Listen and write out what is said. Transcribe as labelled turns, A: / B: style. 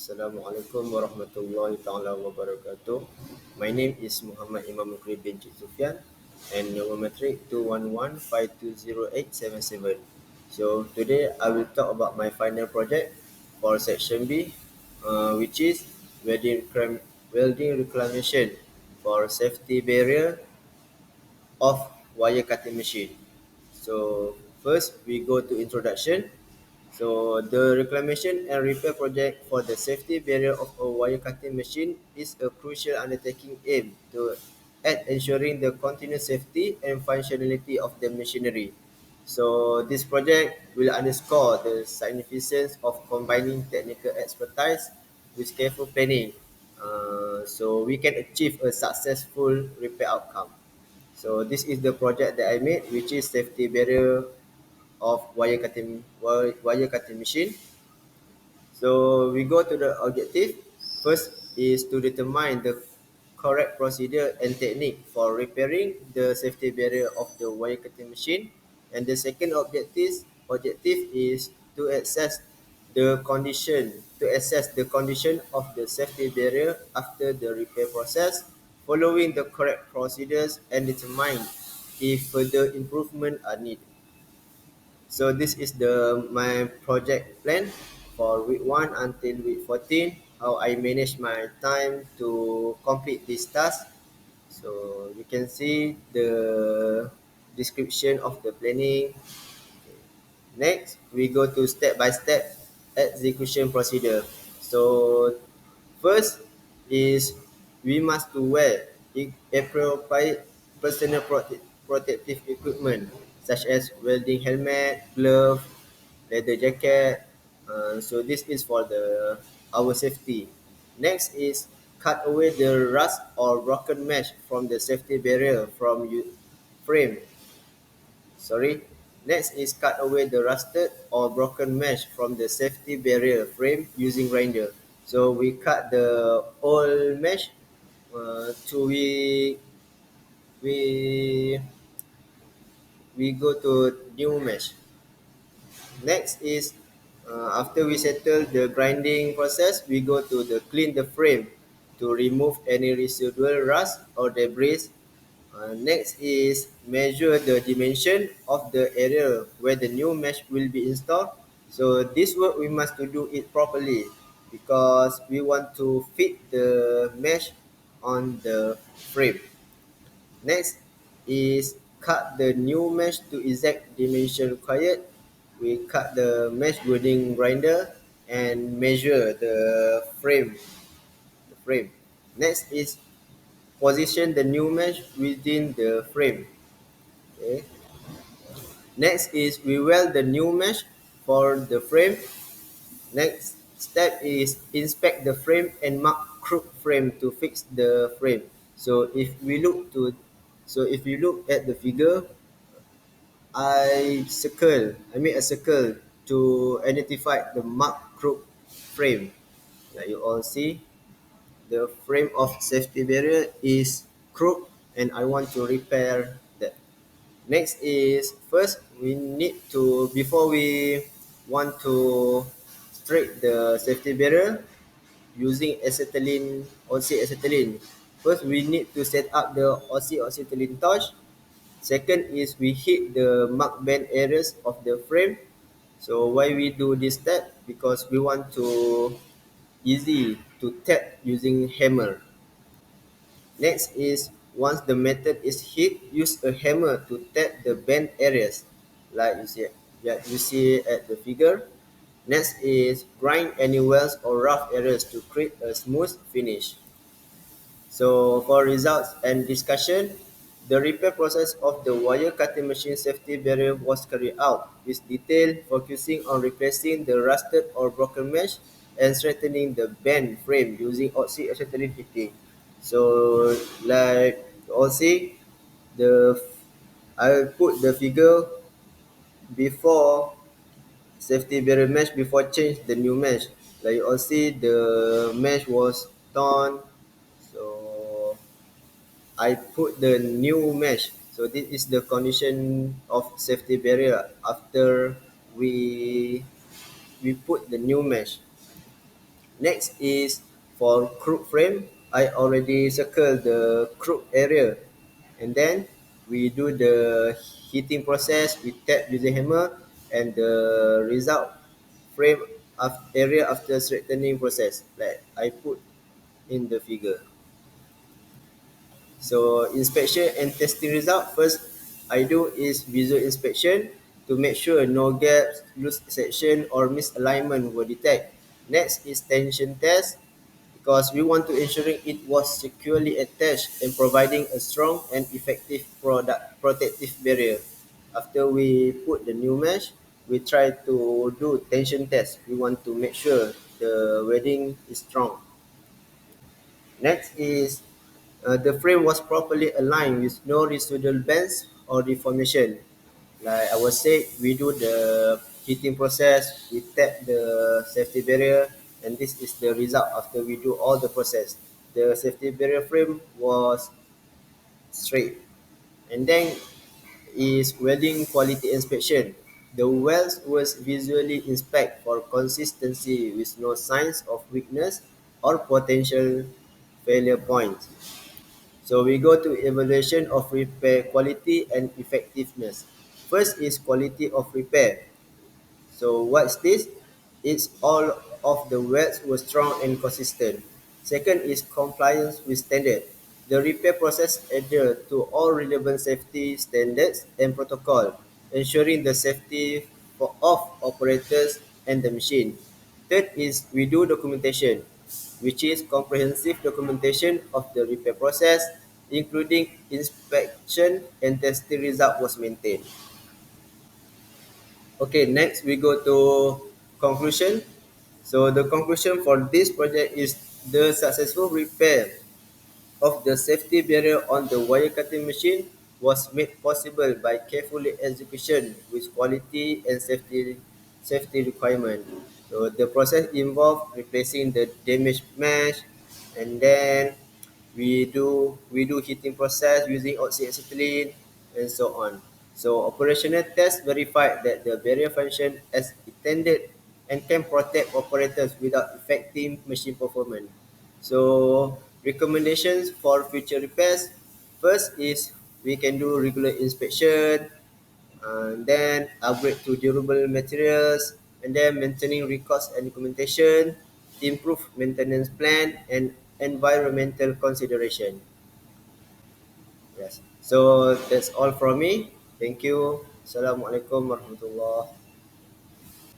A: Assalamualaikum warahmatullahi taala wabarakatuh. My name is Muhammad Imam Mukri bin Cik Sufyan and number metric 211520877. So today I will talk about my final project for section B, which is welding reclamation for safety barrier of wire cutting machine. So first we go to introduction. So the reclamation and repair project for the safety barrier of a wire cutting machine is a crucial undertaking aimed to at ensuring the continuous safety and functionality of the machinery. So this project will underscore the significance of combining technical expertise with careful planning, so we can achieve a successful repair outcome. So this is the project that I made, which is safety barrier of wire cutting machine. So we go to the objective. First is to determine the correct procedure and technique for repairing the safety barrier of the wire cutting machine. And the second objective is to assess the condition of the safety barrier after the repair process, following the correct procedures and determine if further improvement are needed. So this is the my project plan for week 1 until week 14. How I manage my time to complete this task. So you can see the description of the planning. Next, we go to step by step execution procedure. So first is we must to wear appropriate protective equipment such as welding helmet, glove, leather jacket. So this is for the our safety. Next is cut away the rust or broken mesh from the safety barrier from frame. Sorry. Next is cut away the rusted or broken mesh from the safety barrier frame using grinder. So we cut the old mesh to we we go to new mesh. Next is after we settle the grinding process, we go to the clean the frame to remove any residual rust or debris. Next is measure the dimension of the area where the new mesh will be installed. So this work we must to do it properly because we want to fit the mesh on the frame. Next is cut the new mesh to exact dimension required. We cut the mesh wooden grinder and measure the frame. Next is position the new mesh within the frame. Okay. Next is we weld the new mesh for the frame. Next step is inspect the frame and mark crook frame to fix the frame. So if you look at the figure, I made a circle to identify the mark crook frame. Like you all see, the frame of safety barrier is crook and I want to repair that. Next is first we need to before we want to straight the safety barrier using oxy acetylene. First we need to set up the oxy acetylene torch. Second is we hit the mark bend areas of the frame. So why we do this step? Because we want to easy to tap using hammer. Next is once the method is hit, use a hammer to tap the bent areas, like you see at the figure. Next is grind any wells or rough areas to create a smooth finish. So for results and discussion, the repair process of the wire cutting machine safety barrier was carried out with detail focusing on replacing the rusted or broken mesh and strengthening the bent frame using oxy-acetylene heating. So like you all see, the I put the figure before safety barrier mesh before change the new mesh. Like you all see, the mesh was torn. So I put the new mesh. So this is the condition of safety barrier after we we put the new mesh. Next is for crook frame. I already circle the crook area, and then we do the heating process. We tap using hammer, and the result frame of area after straightening process, like I put in the figure. So inspection and testing result. First I do is visual inspection to make sure no gaps, loose section or misalignment were detected. Next is tension test because we want to ensuring it was securely attached and providing a strong and effective product protective barrier. After we put the new mesh, we try to do tension test. We want to make sure the welding is strong. Next is the frame was properly aligned with no residual bends or deformation. Like I was said, we do the heating process, we tap the safety barrier, and this is the result after we do all the process. The safety barrier frame was straight. And then is welding quality inspection. The welds was visually inspected for consistency with no signs of weakness or potential failure points. So we go to evaluation of repair quality and effectiveness. First is quality of repair. So what's this? It's all of the welds were strong and consistent. Second is compliance with standard. The repair process adhere to all relevant safety standards and protocol, ensuring the safety of operators and the machine. Third is we do documentation, which is comprehensive documentation of the repair process, including inspection and testing result was maintained. Okay, next we go to conclusion. So the conclusion for this project is the successful repair of the safety barrier on the wire cutting machine was made possible by carefully execution with quality and safety requirement. So the process involved replacing the damaged mesh, and then we do heating process using oxyacetylene and so on. So operational tests verified that the barrier function as intended and can protect operators without affecting machine performance. So recommendations for future repairs. First is we can do regular inspection, and then upgrade to durable materials, and then maintaining records and documentation, improve maintenance plan and environmental consideration. Yes. So that's all from me. Thank you. Assalamualaikum warahmatullahi.